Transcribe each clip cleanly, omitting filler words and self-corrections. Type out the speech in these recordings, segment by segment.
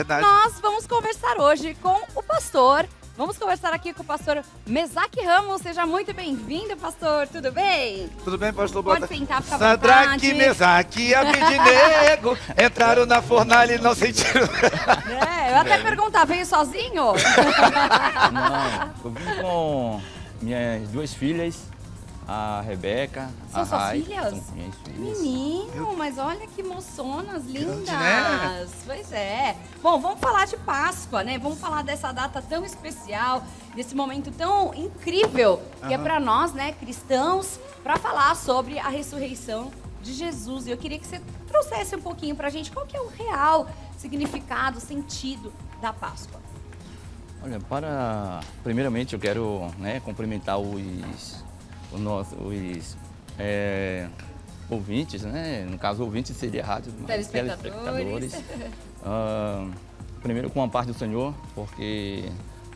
Verdade. Nós vamos conversar hoje com o pastor. Vamos conversar aqui com o pastor Mesaque Ramos. Seja muito bem-vindo, pastor. Tudo bem? Tudo bem, pastor? Pode sentar, fica à Sadraque, vontade. Mesaque e Abednego entraram na fornalha e não sentiram. Eu até perguntar, veio sozinho? Não, eu vim com minhas duas filhas, a Rebeca, São a suas Rai. filhas? São minhas filhas. Menino, mas olha que moçonas lindas. né? Pois é. Bom, vamos falar de Páscoa, né? Vamos falar dessa data tão especial, desse momento tão incrível que é para nós, né, cristãos, para falar sobre a ressurreição de Jesus. E eu queria que você trouxesse um pouquinho pra gente qual que é o real significado, sentido da Páscoa. Olha, primeiramente eu quero, né, cumprimentar os ouvintes, né? No caso, ouvintes seria rádio, mas Telespectadores. Primeiro com a paz do Senhor, porque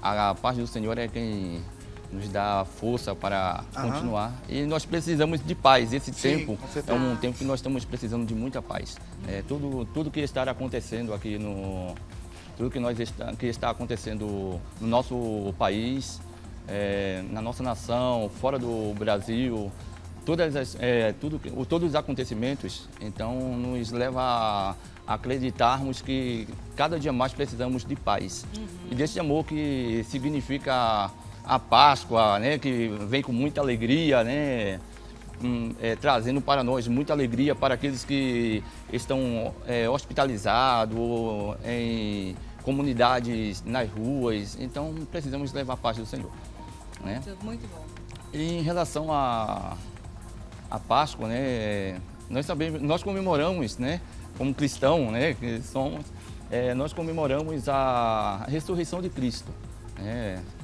a paz do Senhor é quem nos dá força para continuar. E nós precisamos de paz. Esse Sim, tempo com é certeza. um tempo que nós estamos precisando de muita paz. Tudo que está acontecendo aqui que está acontecendo no nosso país, na nossa nação, fora do Brasil, todos os acontecimentos, então nos leva a acreditarmos que cada dia mais precisamos de paz. E desse amor que significa a Páscoa, né, que vem com muita alegria, né, trazendo para nós muita alegria para aqueles que estão hospitalizados ou em comunidades nas ruas. Então precisamos levar a paz do Senhor, né? Muito bom. E em relação à Páscoa, né, nós comemoramos, né, como cristão, né, que somos, nós comemoramos a ressurreição de Cristo.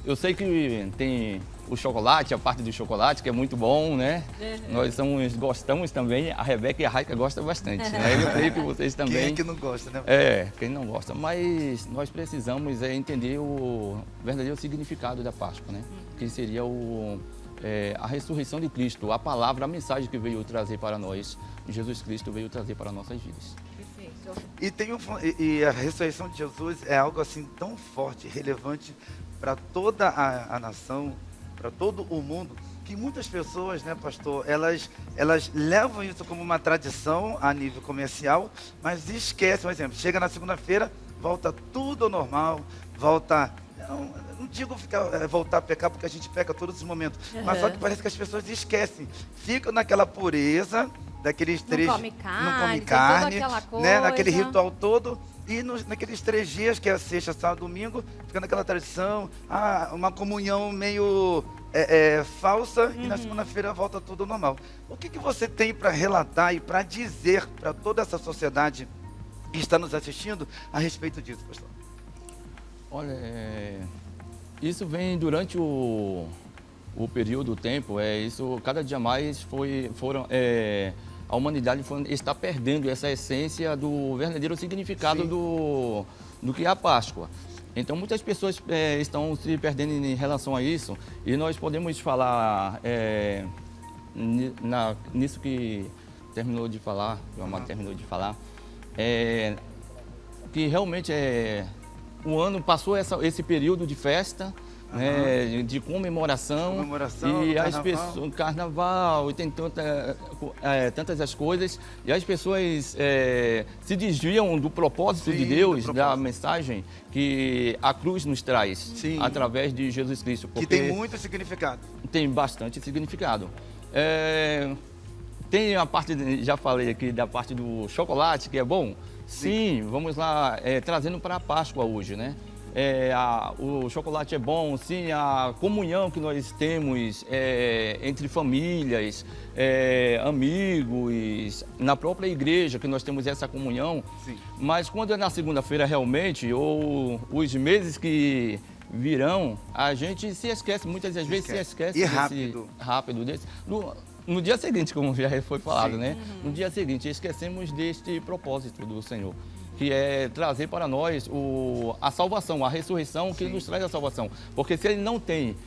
Eu sei que tem o chocolate, a parte do chocolate, que é muito bom, né? Nós gostamos também, a Rebeca e a Raica gostam bastante, né? Eu creio que vocês também. Quem é que não gosta, né? Quem não gosta. Mas nós precisamos entender o verdadeiro significado da Páscoa, né? Que seria a ressurreição de Cristo, a palavra, a mensagem que veio trazer para nós, Jesus Cristo veio trazer para nossas vidas. Perfeito. E a ressurreição de Jesus é algo assim tão forte, relevante para toda a nação, para todo o mundo, que muitas pessoas, né, pastor, elas levam isso como uma tradição a nível comercial, mas esquecem, por exemplo, chega na segunda-feira, volta tudo ao normal, volta... Não digo voltar a pecar, porque a gente peca todos os momentos, mas só que parece que as pessoas esquecem, ficam naquela pureza, daqueles três... Não come carne, não come tem carne, toda aquela né, coisa. naquele ritual todo, e naqueles 3 dias, que é a sexta, sábado, domingo, fica naquela tradição, uma comunhão meio falsa, e na segunda-feira volta tudo ao normal. O que você tem para relatar e para dizer para toda essa sociedade que está nos assistindo a respeito disso, pastor? Olha, isso vem durante o período, o tempo, isso cada dia mais a humanidade está perdendo essa essência do verdadeiro significado do que é a Páscoa. Então muitas pessoas estão se perdendo em relação a isso, e nós podemos falar nisso que terminou de falar, que o Amado terminou de falar, que realmente o ano passou esse período de festa, né, de comemoração e as pessoas, carnaval, e tem tantas as coisas, e as pessoas se desviam do propósito de Deus, da mensagem que a cruz nos traz através de Jesus Cristo. Que tem muito significado. Tem bastante significado. Tem a parte, já falei aqui, da parte do chocolate, que é bom. Sim, vamos lá, trazendo para a Páscoa hoje, né? O chocolate é bom, sim, a comunhão que nós temos entre famílias, amigos, na própria igreja que nós temos essa comunhão. Sim. Mas quando é na segunda-feira realmente, ou os meses que virão, a gente se esquece, muitas das vezes se esquece. E rápido. No dia seguinte, como já foi falado, né? No dia seguinte, esquecemos deste propósito do Senhor, que é trazer para nós a salvação, a ressurreição que nos traz a salvação. Porque se Ele não tem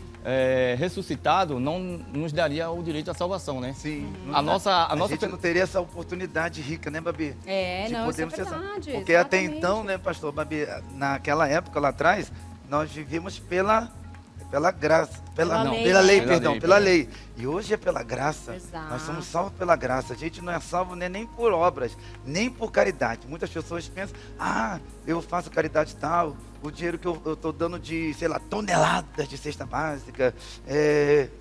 ressuscitado, não nos daria o direito à salvação, né? Sim. A nossa gente não teria essa oportunidade rica, né, Babi? É, De não, isso é podermos ser verdade. Porque até exatamente. então, né, pastor Babi, naquela época lá atrás, nós vivíamos pela graça, Pela lei, pela né? lei, Pela perdão, lei, pela pela lei. E hoje é pela graça. Exato. Nós somos salvos pela graça. A gente não é salvo nem por obras, nem por caridade. Muitas pessoas pensam, eu faço caridade tal, o dinheiro que eu estou dando de, sei lá, toneladas de cesta básica,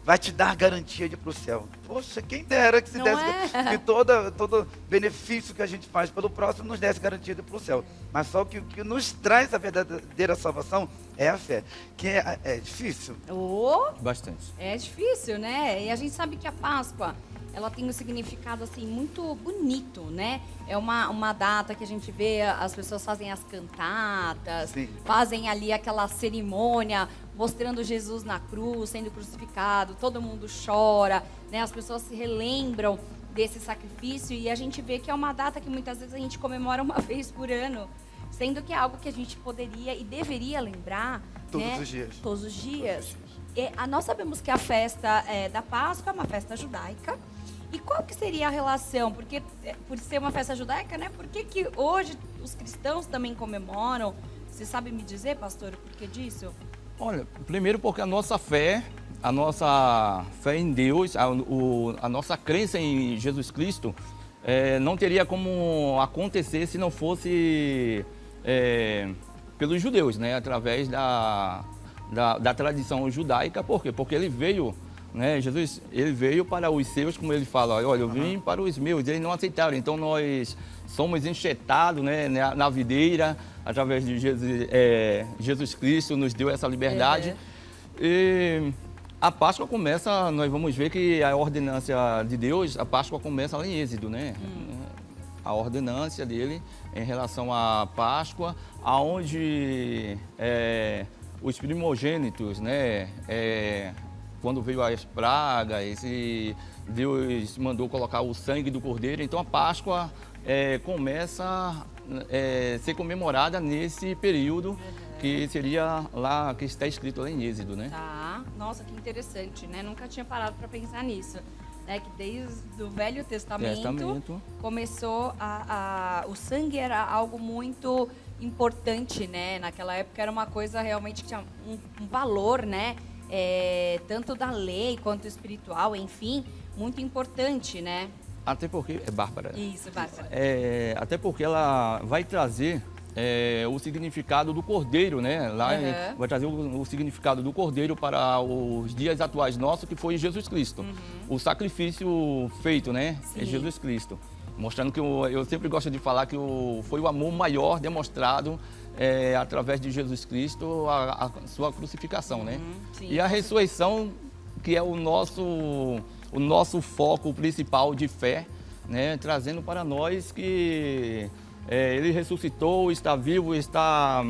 vai te dar garantia de ir para o céu. Poxa, quem dera que se Não desse, é? que todo benefício que a gente faz pelo próximo nos desse garantia de ir para o céu. Mas só que o que nos traz a verdadeira salvação é a fé, que é difícil. Bastante. É difícil, né? E a gente sabe que a Páscoa, ela tem um significado, assim, muito bonito, né? É uma data que a gente vê, as pessoas fazem as cantatas, Sim. fazem ali aquela cerimônia, mostrando Jesus na cruz, sendo crucificado, todo mundo chora, né? As pessoas se relembram desse sacrifício e a gente vê que é uma data que muitas vezes a gente comemora uma vez por ano, sendo que é algo que a gente poderia e deveria lembrar, Todos né? os dias. Todos os dias. Nós sabemos que a festa da Páscoa é uma festa judaica. E qual que seria a relação? Porque, por ser uma festa judaica, né? Por que hoje os cristãos também comemoram? Você sabe me dizer, pastor, o porquê disso? Olha, primeiro porque a nossa fé em Deus, a nossa crença em Jesus Cristo, não teria como acontecer se não fosse pelos judeus, né? Através da tradição judaica. Por quê? Porque ele veio, né? Jesus, ele veio para os seus, como ele fala, olha, eu vim para os meus, eles não aceitaram. Então nós somos enxertados, né, na videira, através de Jesus Cristo nos deu essa liberdade. E a Páscoa começa, nós vamos ver que a ordenância de Deus, a Páscoa começa lá em Êxodo, né? A ordenância dele em relação à Páscoa, aonde os primogênitos, né? Quando veio as pragas, e Deus mandou colocar o sangue do cordeiro, então a Páscoa começa a ser comemorada nesse período que seria lá, que está escrito lá em Êxodo, né? Tá. Nossa, que interessante, né? Nunca tinha parado para pensar nisso. Né? Que desde o Velho Testamento começou o sangue era algo muito importante, né? Naquela época era uma coisa realmente que tinha um valor, né? Tanto da lei quanto espiritual, enfim, muito importante, né? Até porque, Bárbara. Isso, Bárbara. Até porque ela vai trazer o significado do cordeiro, né? Lá vai trazer o significado do cordeiro para os dias atuais nossos, que foi Jesus Cristo. O sacrifício feito, né? Sim. É Jesus Cristo. Mostrando que eu sempre gosto de falar que foi o amor maior demonstrado através de Jesus Cristo, a sua crucificação, né? Sim, E a ressurreição, que é o nosso foco principal de fé, né? Trazendo para nós que ele ressuscitou, está vivo, está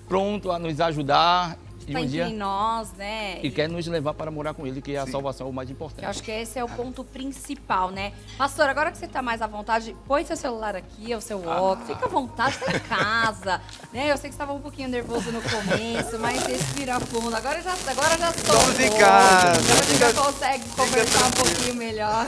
pronto a nos ajudar. Está entre nós, né? E quer nos levar para morar com ele, que é a Sim. salvação o mais Eu importante. acho que esse é o ponto principal, né? Pastor, agora que você está mais à vontade, põe seu celular aqui, o seu óculos, fica à vontade, está em casa, né? Eu sei que você estava um pouquinho nervoso no começo, mas respira fundo. Agora já estou. Estamos em casa. Agora você já consegue conversar um pouquinho melhor.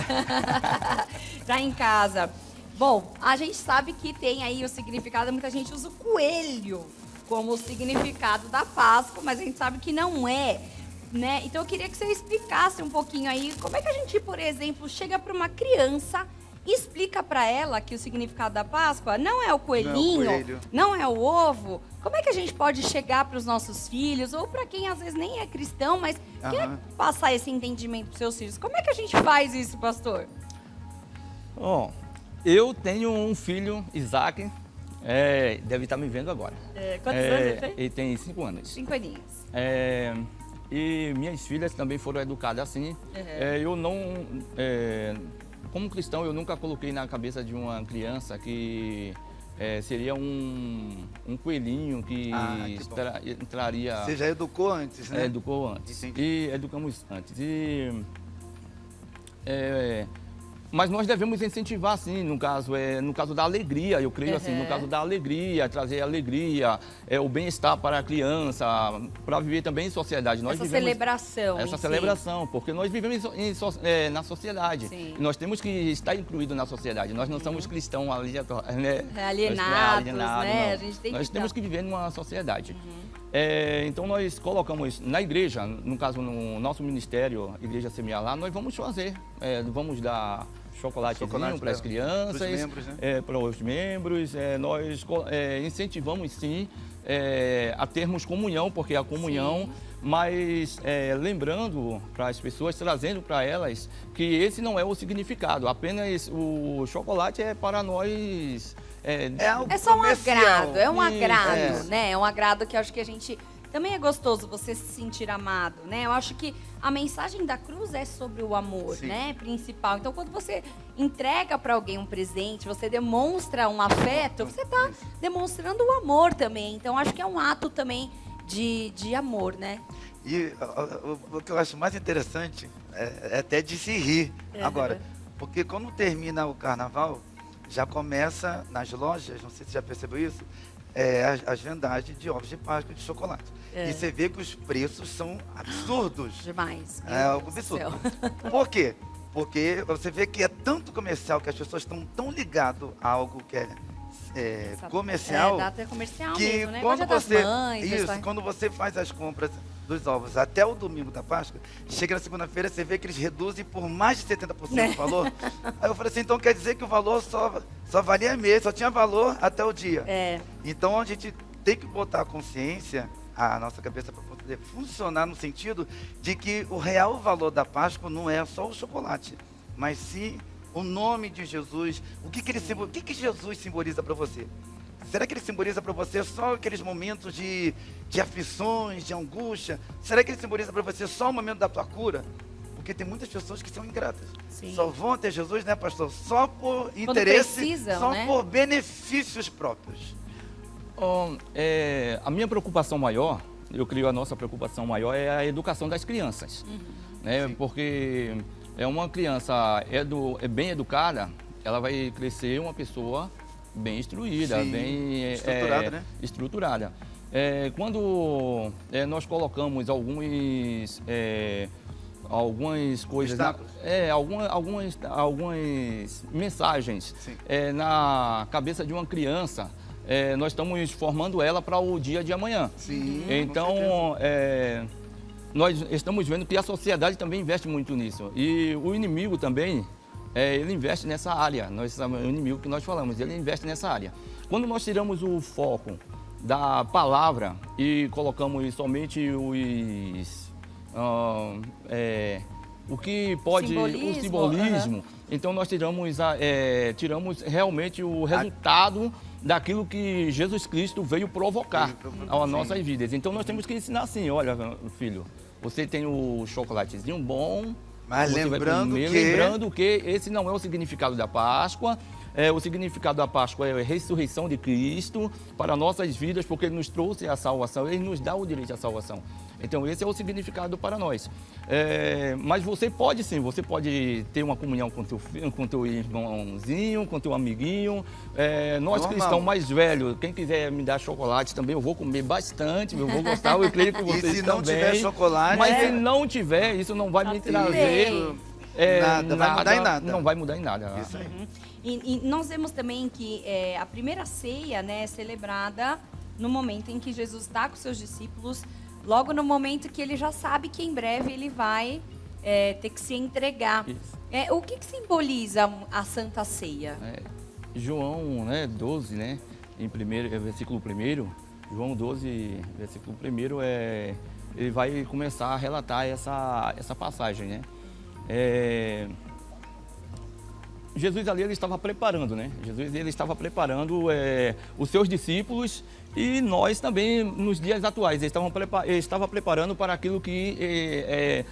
Tá em casa. Bom, a gente sabe que tem aí o significado, muita gente usa o coelho como o significado da Páscoa, mas a gente sabe que não é, né? Então eu queria que você explicasse um pouquinho aí, como é que a gente, por exemplo, chega para uma criança e explica para ela que o significado da Páscoa não é o coelhinho, não é o ovo. Como é que a gente pode chegar para os nossos filhos, ou para quem às vezes nem é cristão, mas quer passar esse entendimento para os seus filhos? Como é que a gente faz isso, pastor? Bom, eu tenho um filho, Isaac, deve estar me vendo agora. Quantos anos ele tem? Ele tem 5 anos. 5 aninhos. E minhas filhas também foram educadas assim. Eu não, como cristão, eu nunca coloquei na cabeça de uma criança que seria um coelhinho que entraria... Você já educou antes, né? Educou antes. Entendi. E educamos antes. E Mas nós devemos incentivar, sim, no caso da alegria, eu creio assim, no caso da alegria, trazer alegria, o bem-estar para a criança, para viver também em sociedade. Nós Essa celebração. Essa celebração, porque nós vivemos na sociedade. Sim. E nós temos que estar incluídos na sociedade. Nós não somos cristãos né? Alienados, né? Não. A gente tem Nós que temos que viver numa sociedade. Então nós colocamos na igreja, no caso no nosso ministério, Igreja Semear lá, nós vamos fazer, vamos dar chocolatezinho para as crianças, para os membros, nós incentivamos sim a termos comunhão, porque a comunhão, sim. Mas lembrando para as pessoas, trazendo para elas que esse não é o significado, apenas o chocolate é para nós... É só um agrado, Isso, né? É um agrado que eu acho que a gente... Também é gostoso você se sentir amado, né? Eu acho que a mensagem da cruz é sobre o amor, sim. Né? Principal. Então, quando você entrega para alguém um presente, você demonstra um afeto, você está demonstrando o amor também. Então, acho que é um ato também de amor, né? E o que eu acho mais interessante é até de se rir agora. Porque quando termina o carnaval, já começa nas lojas, não sei se você já percebeu isso, as vendagens de ovos de Páscoa e de chocolate. E você vê que os preços são absurdos. Demais. É algo absurdo. Por quê? Porque você vê que é tanto comercial, que as pessoas estão tão ligadas a algo que é comercial, data comercial que mesmo, né? Quando você faz as compras dos ovos até o domingo da Páscoa, chega na segunda-feira, você vê que eles reduzem por mais de 70% o valor. Aí eu falei assim, então quer dizer que o valor só valia mês, só tinha valor até o dia. Então a gente tem que botar a consciência, a nossa cabeça, para poder funcionar no sentido de que o real valor da Páscoa não é só o chocolate, mas sim o nome de Jesus. O que Jesus simboliza para você? Será que ele simboliza para você só aqueles momentos de aflições, de angústia? Será que ele simboliza para você só o momento da tua cura? Porque tem muitas pessoas que são ingratas. Sim. Só vão até Jesus, né, pastor? Só por interesse, só por benefícios próprios. A minha preocupação maior, eu creio a nossa preocupação maior, é a educação das crianças. Né? Porque uma criança bem educada, ela vai crescer uma pessoa bem instruída, sim, bem estruturada, né? Estruturada. Quando nós colocamos algumas coisas, algumas mensagens na cabeça de uma criança, nós estamos formando ela para o dia de amanhã. Sim, então, nós estamos vendo que a sociedade também investe muito nisso. E o inimigo também, ele investe nessa área. O inimigo que nós falamos, ele investe nessa área. Quando nós tiramos o foco da palavra e colocamos somente o que pode, o simbolismo, então nós tiramos realmente o resultado daquilo que Jesus Cristo veio provocar às nossas vidas. Então nós temos que ensinar assim, olha, filho, você tem o chocolatezinho bom, mas lembrando que esse não é o significado da Páscoa. O significado da Páscoa é a ressurreição de Cristo para nossas vidas, porque Ele nos trouxe a salvação, Ele nos dá o direito à salvação. Então esse é o significado para nós. Mas você pode sim, você pode ter uma comunhão com teu irmãozinho, com teu amiguinho. Nós cristãos mais velhos, quem quiser me dar chocolate também, eu vou comer bastante, eu vou gostar, eu creio que vocês também. E se não tiver chocolate... Mas se não tiver, isso não vai me trazer... Nada, vai mudar em nada. Não vai mudar em nada. Isso aí. E nós vemos também que a primeira ceia, né, é celebrada no momento em que Jesus está com seus discípulos, logo no momento que ele já sabe que em breve ele vai ter que se entregar. O que simboliza a Santa Ceia? João 12, né, versículo 1, João 12, versículo 1, ele vai começar a relatar essa passagem, né? Jesus ali ele estava preparando, né? Jesus ele estava preparando os seus discípulos e nós também nos dias atuais. Ele estava preparando para aquilo que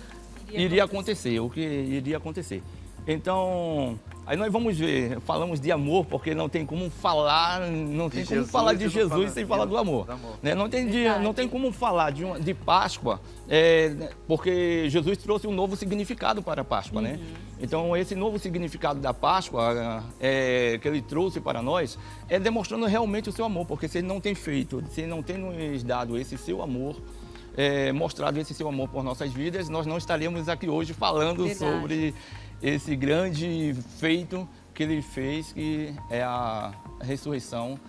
iria acontecer, o que iria acontecer. Então, aí nós vamos ver, falamos de amor, porque não tem como falar, não tem como Jesus falar de e não Jesus fala sem falar do amor. do amor. Né? Não tem Verdade. não tem como falar de Páscoa, porque Jesus trouxe um novo significado para a Páscoa, né? Então, esse novo significado da Páscoa que ele trouxe para nós é demonstrando realmente o seu amor, porque se ele não tem feito, se ele não tem nos dado esse seu amor, mostrado esse seu amor por nossas vidas, nós não estaríamos aqui hoje falando Verdade. sobre esse grande feito que ele fez, que é a ressurreição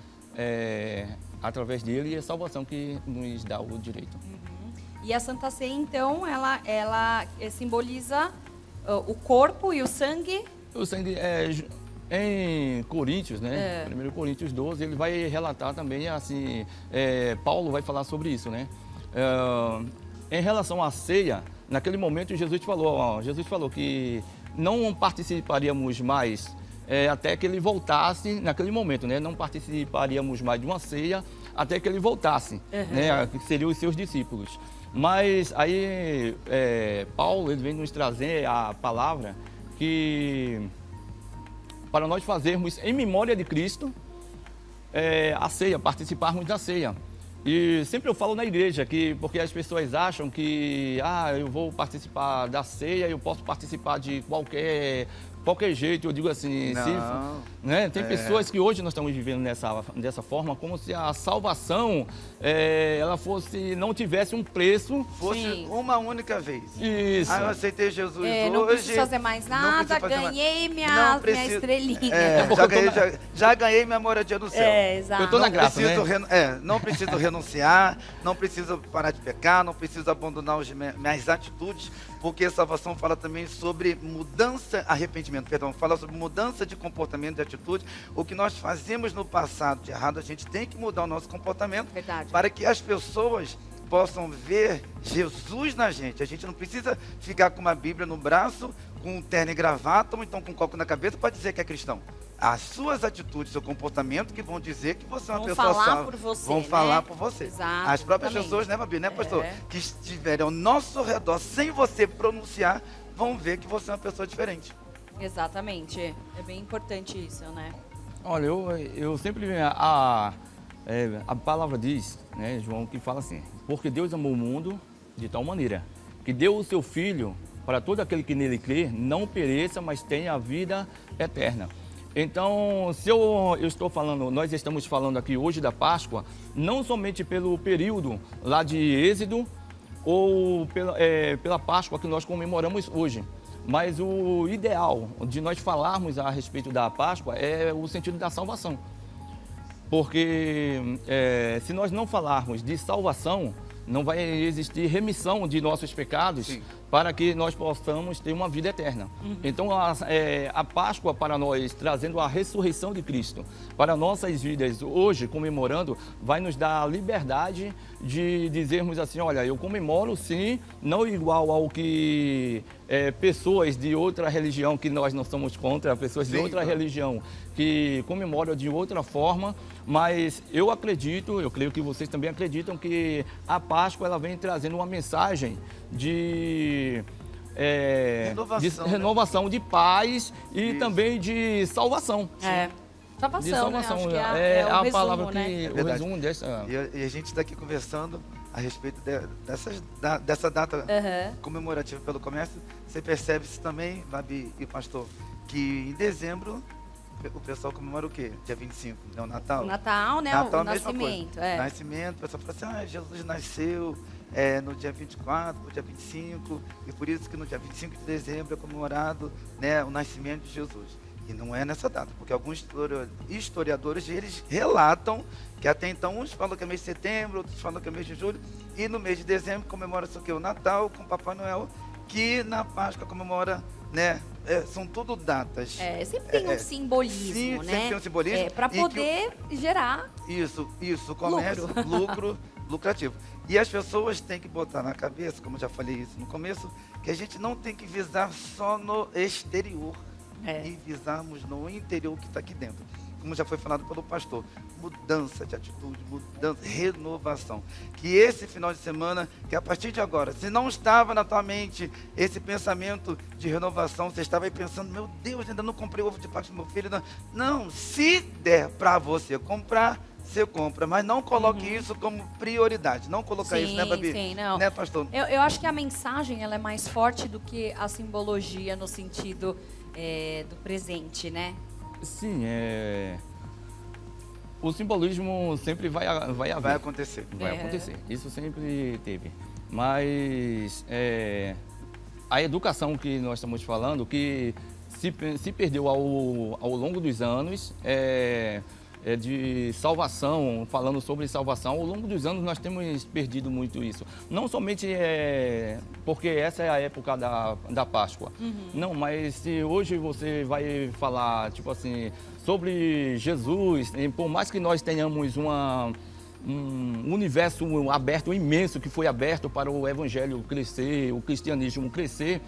através dele e a salvação que nos dá o direito. E a Santa Ceia, então, ela simboliza o corpo e o sangue. O sangue em Coríntios, né? 1 Coríntios 12, ele vai relatar também assim, Paulo vai falar sobre isso, né? Em relação à ceia, naquele momento Jesus falou que não participaríamos mais até que ele voltasse naquele momento, né? Não participaríamos mais de uma ceia até que ele voltasse, né? Que seriam os seus discípulos. Mas aí Paulo ele vem nos trazer a palavra que para nós fazermos em memória de Cristo a ceia, participarmos da ceia. E sempre eu falo na igreja porque as pessoas acham que eu vou participar da ceia, eu posso participar de qualquer jeito. Eu digo assim, Não. né? Tem pessoas que hoje nós estamos vivendo dessa forma, como se a salvação ela não tivesse um preço. Fosse Sim. uma única vez. Isso. Eu aceitei Jesus hoje. Não preciso fazer mais não nada, preciso fazer mais- ganhei Não minha preciso- estrelinha. porque eu tô já ganhei minha moradia no céu. Exato. Eu tô na graça, né? Não preciso renunciar, não preciso parar de pecar, não preciso abandonar minhas atitudes, porque a salvação fala também sobre mudança, fala sobre mudança de comportamento, de atitude. O que nós fazemos no passado de errado, a gente tem que mudar o nosso comportamento. Verdade. Para que as pessoas possam ver Jesus na gente. A gente não precisa ficar com uma Bíblia no braço, com um terno e gravata, ou então com um copo na cabeça para dizer que é cristão. As suas atitudes, seu comportamento que vão dizer que você é uma Vão pessoa falar salva. por você, Vão né? falar por você. Exato, As próprias exatamente. pessoas, né, Babi, né, pastor? É. Que estiverem ao nosso redor, sem você pronunciar, vão ver que você é uma pessoa diferente. Exatamente. É bem importante isso, né? Olha, eu sempre a palavra diz, né, João, que fala assim: porque Deus amou o mundo de tal maneira que deu o seu Filho para todo aquele que nele crê, não pereça, mas tenha a vida eterna. Então, se nós estamos falando aqui hoje da Páscoa, não somente pelo período lá de Êxodo ou pela Páscoa que nós comemoramos hoje, mas o ideal de nós falarmos a respeito da Páscoa é o sentido da salvação. Porque se nós não falarmos de salvação, não vai existir remissão de nossos pecados. Sim. Para que nós possamos ter uma vida eterna. Então, a Páscoa para nós, trazendo a ressurreição de Cristo para nossas vidas hoje, comemorando, vai nos dar a liberdade de dizermos assim: olha, eu comemoro sim, não igual ao que pessoas de outra religião, que nós não somos contra, pessoas de Sim, outra claro. religião que comemoram de outra forma, mas eu creio que vocês também acreditam que a Páscoa ela vem trazendo uma mensagem de Renovação, né? renovação, de paz e Isso. também de salvação. Salvação, De salvação. né? Acho que É o a resumo, palavra né? que o verdade. resumo dessa. E a gente está aqui conversando a respeito dessa data Aham. comemorativa pelo comércio. Você percebe isso também, Babi e pastor, que em dezembro o pessoal comemora o quê? Dia 25, né? O Natal. O Natal, né? Natal, O a mesma nascimento. coisa. Nascimento, o pessoal fala assim: Jesus nasceu no dia 24, no dia 25, e por isso que no dia 25 de dezembro é comemorado, né, o nascimento de Jesus. E não é nessa data, porque alguns historiadores, eles relatam que até então uns falam que é mês de setembro, outros falam que é mês de julho, e no mês de dezembro comemora-se o quê? O Natal com Papai Noel, que na Páscoa comemora, né, são tudo datas. Sempre tem um simbolismo, Sim, né? sempre tem um simbolismo. Para E que poder gerar. Isso, comércio, lucro lucrativo. E as pessoas têm que botar na cabeça, como eu já falei isso no começo, que a gente não tem que visar só no exterior, e visarmos no interior que está aqui dentro. como já foi falado pelo pastor, mudança de atitude, mudança, renovação. Que esse final de semana, que a partir de agora, se não estava na tua mente esse pensamento de renovação, você estava aí pensando, meu Deus, ainda não comprei o ovo de Páscoa do meu filho. Não, se der para você comprar, você compra, mas não coloque isso como prioridade. Não colocar isso, né, Babi? Sim, não. Né, pastor? Eu acho que a mensagem ela é mais forte do que a simbologia no sentido do presente, né? Sim, o simbolismo sempre vai haver. Vai acontecer. Vai acontecer. Isso sempre teve. Mas a educação que nós estamos falando, que se perdeu ao longo dos anos, de salvação, falando sobre salvação, ao longo dos anos nós temos perdido muito isso. Não somente porque essa é a época da Páscoa. Não, mas se hoje você vai falar, tipo assim, sobre Jesus, e por mais que nós tenhamos um universo aberto, imenso, que foi aberto para o evangelho crescer, o cristianismo crescer,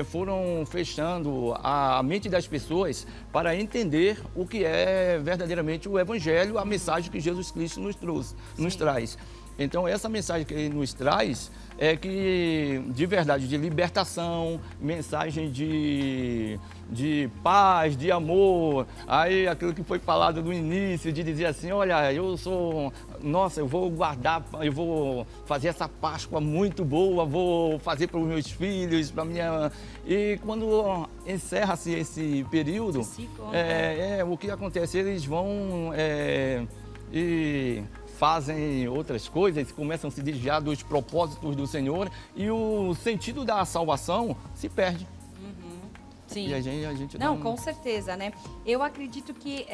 foram fechando a mente das pessoas para entender o que é verdadeiramente o evangelho, a mensagem que Jesus Cristo nos traz. Então, essa mensagem que ele nos traz é que, de verdade, de libertação, mensagem de paz, de amor. Aí, aquilo que foi falado no início, de dizer assim, olha, eu vou fazer essa Páscoa muito boa, vou fazer para os meus filhos, para minha... E quando encerra-se esse período, o que acontece? Eles vão e fazem outras coisas, começam a se desviar dos propósitos do Senhor e o sentido da salvação se perde. Sim. E a gente não, com certeza, né? Eu acredito que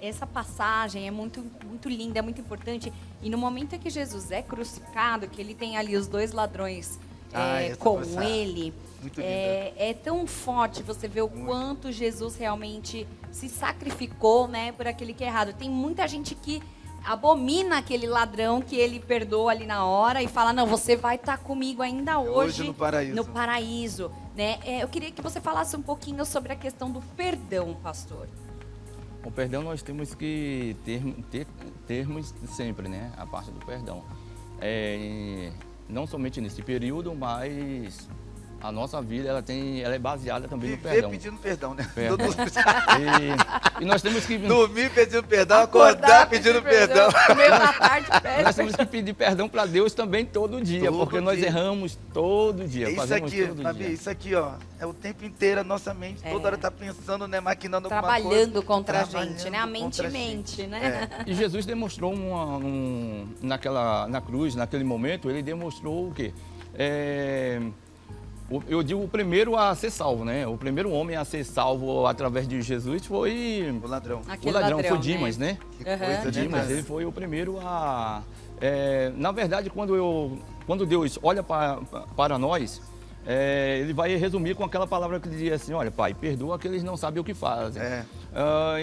essa passagem é muito, muito linda, é muito importante. E no momento em que Jesus é crucificado, que ele tem ali os dois ladrões com ele, é tão forte você ver o quanto Jesus realmente se sacrificou, né, por aquele que é errado. Tem muita gente que abomina aquele ladrão que ele perdoa ali na hora e fala, não, você vai estar comigo ainda hoje no paraíso, né? Eu queria que você falasse um pouquinho sobre a questão do perdão, pastor. O perdão nós temos que termos sempre, né? A parte do perdão. Não somente nesse período, mas a nossa vida ela é baseada também no perdão. Pedindo perdão, né? E nós temos que dormir pedindo perdão, acordar pedindo perdão. Comer da tarde, nós temos que pedir perdão para Deus também todo dia, porque nós erramos todo dia. Isso aqui, Babi, isso aqui, ó, é o tempo inteiro a nossa mente, toda hora tá pensando, né, maquinando alguma coisa. Trabalhando contra a gente, né? A mente mente, né? E Jesus demonstrou na cruz, naquele momento, ele demonstrou o quê? Eu digo o primeiro a ser salvo, né? O primeiro homem a ser salvo através de Jesus foi... O ladrão. O ladrão foi Dimas, né? Que coisa, Dimas, ele foi o primeiro a... na verdade, quando Deus olha para nós, ele vai resumir com aquela palavra que dizia assim, olha, Pai, perdoa que eles não sabem o que fazem.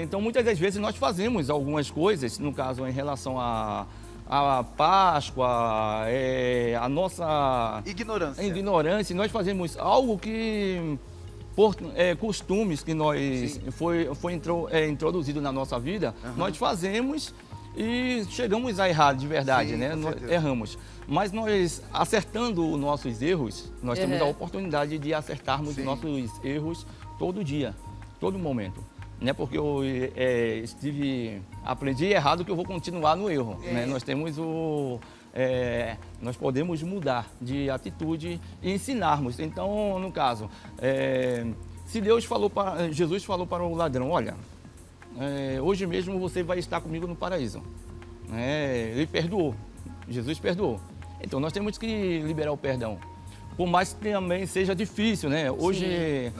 Então, muitas das vezes, nós fazemos algumas coisas, no caso, em relação a Páscoa, a nossa ignorância, nós fazemos algo que, por costumes que foi introduzido na nossa vida, nós fazemos e chegamos a errar de verdade, né? Nós erramos. Mas nós, acertando os nossos erros, nós temos a oportunidade de acertarmos os nossos erros todo dia, todo momento. Não é porque eu aprendi errado que eu vou continuar no erro. Né? Nós temos nós podemos mudar de atitude e ensinarmos. Então, no caso, se Jesus falou para o ladrão, olha, hoje mesmo você vai estar comigo no paraíso. Ele perdoou, Jesus perdoou. Então, nós temos que liberar o perdão. Por mais que também seja difícil, né? Hoje,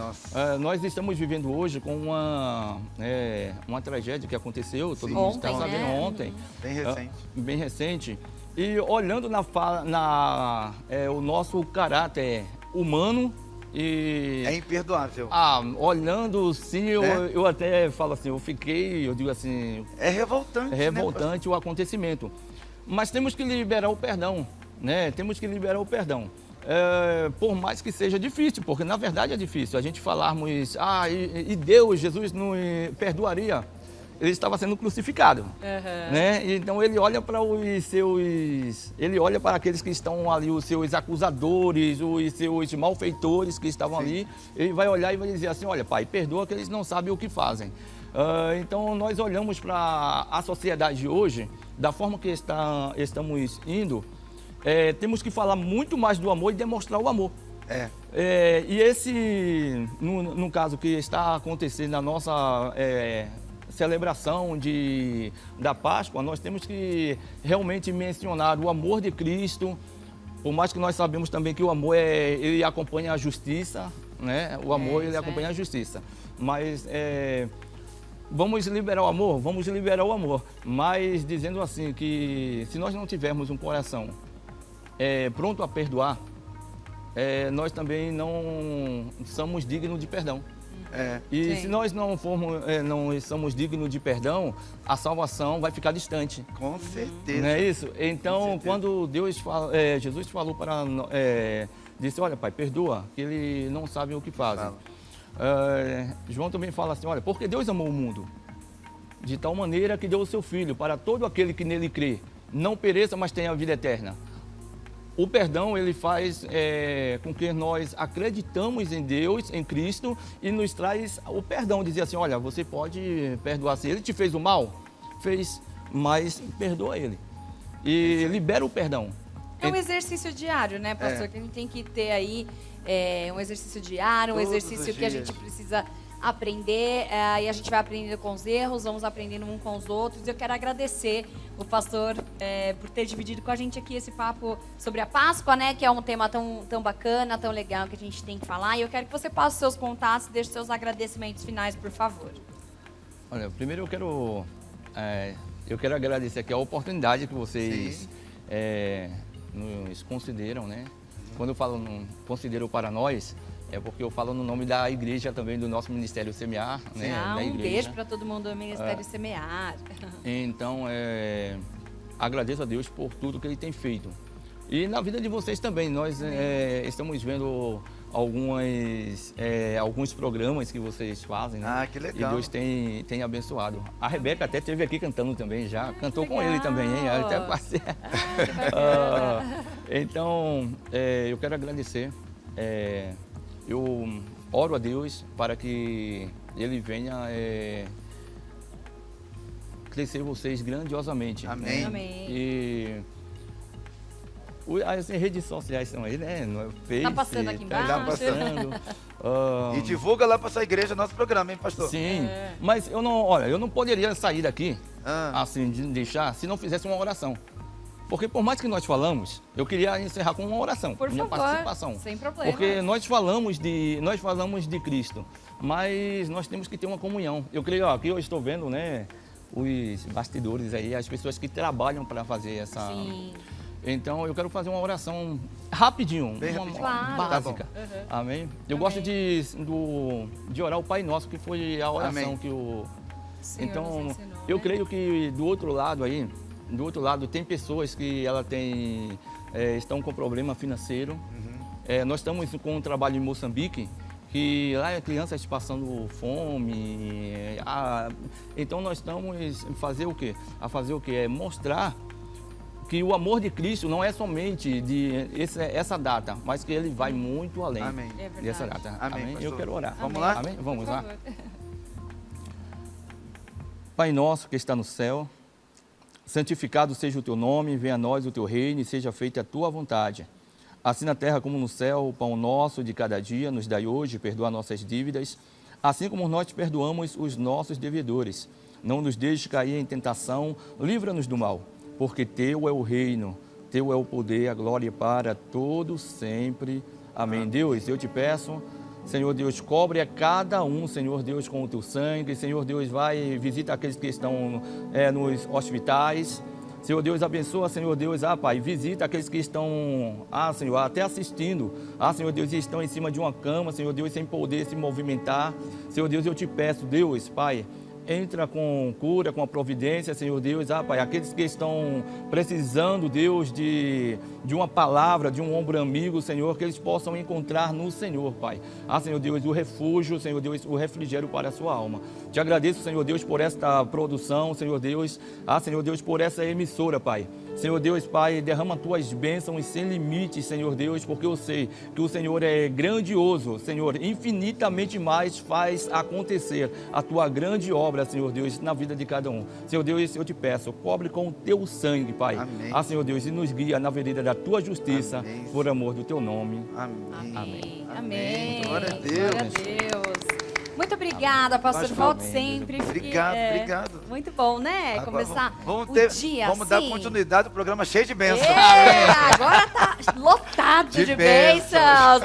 nós estamos vivendo hoje com uma tragédia que aconteceu, todo mundo está sabendo ontem. Bem recente. Bem recente. E olhando o nosso caráter humano e... É imperdoável. Olhando, sim, eu até falo assim, eu digo assim... É revoltante, É revoltante, né, o acontecimento. Mas temos que liberar o perdão, né? Temos que liberar o perdão. Por mais que seja difícil, porque na verdade é difícil a gente falarmos, e Deus, Jesus não perdoaria. ele estava sendo crucificado. Aham. Né? Então ele olha para ele olha para aqueles que estão ali, os seus acusadores, os seus malfeitores que estavam ali, ele vai olhar e vai dizer assim, olha, Pai, perdoa que eles não sabem o que fazem. Então nós olhamos para a sociedade de hoje, da forma que estamos indo, temos que falar muito mais do amor e demonstrar o amor. E esse, no caso que está acontecendo na nossa celebração da Páscoa, nós temos que realmente mencionar o amor de Cristo, por mais que nós sabemos também que o amor ele acompanha a justiça, né? O amor ele acompanha a justiça, mas vamos liberar o amor? Vamos liberar o amor, mas dizendo assim que se nós não tivermos um coração pronto a perdoar, nós também não somos dignos de perdão. E se nós não somos dignos de perdão, a salvação vai ficar distante. Com certeza. Não é isso? Então, quando Jesus falou disse, olha, Pai, perdoa, que eles não sabem o que fazem. João também fala assim, olha, porque Deus amou o mundo de tal maneira que deu o seu Filho para todo aquele que nele crê, não pereça, mas tenha a vida eterna. O perdão, ele faz com que nós acreditamos em Deus, em Cristo, e nos traz o perdão. Dizer assim, olha, você pode perdoar. Se ele te fez o mal, fez, mas perdoa ele. E libera o perdão. É um exercício diário, né, pastor? Que a gente tem que ter aí um exercício diário, um Todos exercício os que a dias. gente precisa aprender, e a gente vai aprendendo com os erros, vamos aprendendo um com os outros. Eu quero agradecer o pastor por ter dividido com a gente aqui esse papo sobre a Páscoa, né? Que é um tema tão bacana, tão legal que a gente tem que falar. E eu quero que você passe os seus contatos e deixe seus agradecimentos finais, por favor. Olha, primeiro eu quero agradecer aqui a oportunidade que vocês nos consideram, né? Quando eu falo considero para nós, é porque eu falo no nome da igreja também, do nosso Ministério Semear, né? Da Um igreja. beijo para todo mundo do Ministério Semear. Então, agradeço a Deus por tudo que Ele tem feito. E na vida de vocês também, nós estamos vendo alguns programas que vocês fazem, né? Ah, que legal. E Deus tem abençoado. A Rebeca até esteve aqui cantando também já, cantou com legal. ele também, hein? Ela até quase... Que bacana. Então, eu quero agradecer. Eu oro a Deus para que Ele venha crescer vocês grandiosamente. Amém. Amém. E as redes sociais estão aí, né? No Face, Tá passando aqui embaixo. Tá passando. E divulga lá para sua igreja nosso programa, hein, pastor? Sim, mas eu não poderia sair daqui, assim, de deixar, se não fizesse uma oração. Porque por mais que nós falamos, eu queria encerrar com uma oração, Por minha favor, participação. sem problema. Porque nós falamos de Cristo, mas nós temos que ter uma comunhão. Eu creio, aqui eu estou vendo, né, os bastidores aí, as pessoas que trabalham para fazer essa... Sim. Então eu quero fazer uma oração rapidinho, Bem uma rapidinho. Claro. básica. Uhum. Amém? Eu Amém. gosto de orar o Pai Nosso, que foi a oração Amém. que o... Senhor Então, nos ensinou, eu né? creio que do outro lado tem pessoas que estão com problema financeiro. Nós estamos com um trabalho em Moçambique, que lá é crianças passando fome. Então nós estamos a fazer o quê? É mostrar que o amor de Cristo não é somente essa data, mas que ele vai muito além Amém. É verdade. dessa data. Amém, pastor. Eu quero orar. Vamos Amém. lá? Amém? Vamos Por lá. favor. Pai nosso que está no céu, santificado seja o teu nome, venha a nós o teu reino e seja feita a tua vontade. Assim na terra como no céu, o pão nosso de cada dia nos dai hoje, perdoa nossas dívidas, assim como nós perdoamos os nossos devedores. Não nos deixes cair em tentação, livra-nos do mal, porque teu é o reino, teu é o poder, a glória para todo sempre. Amém. Deus, eu te peço, Senhor Deus, cobre a cada um, Senhor Deus, com o teu sangue. Senhor Deus, vai visita aqueles que estão nos hospitais. Senhor Deus, abençoa, Senhor Deus, Pai, visita aqueles que estão, Senhor, até assistindo, Senhor Deus, e estão em cima de uma cama, Senhor Deus, sem poder se movimentar. Senhor Deus, eu te peço, Deus, Pai, entra com cura, com a providência, Senhor Deus. Pai, aqueles que estão precisando, Deus, de uma palavra, de um ombro amigo, Senhor, que eles possam encontrar no Senhor, Pai. Senhor Deus, o refúgio, Senhor Deus, o refrigério para a sua alma. Te agradeço, Senhor Deus, por esta produção, Senhor Deus. Senhor Deus, por essa emissora, Pai. Senhor Deus, Pai, derrama tuas bênçãos sem limites, Senhor Deus, porque eu sei que o Senhor é grandioso, Senhor, infinitamente mais faz acontecer a tua grande obra, Senhor Deus, na vida de cada um. Senhor Deus, eu te peço, cobre com o teu sangue, Pai. Amém. Senhor Deus, e nos guia na vereda da tua justiça, Amém. por amor do teu nome. Amém. Amém. Amém. Glória a Deus. Glória a Deus. Muito obrigada, pastor. Pastor, Volte amém. sempre. Obrigado, obrigado. Muito bom, né? Agora Começar vamos o dia vamos dar assim. continuidade ao programa cheio de bênçãos. Agora tá lotado de De bênçãos. bênçãos.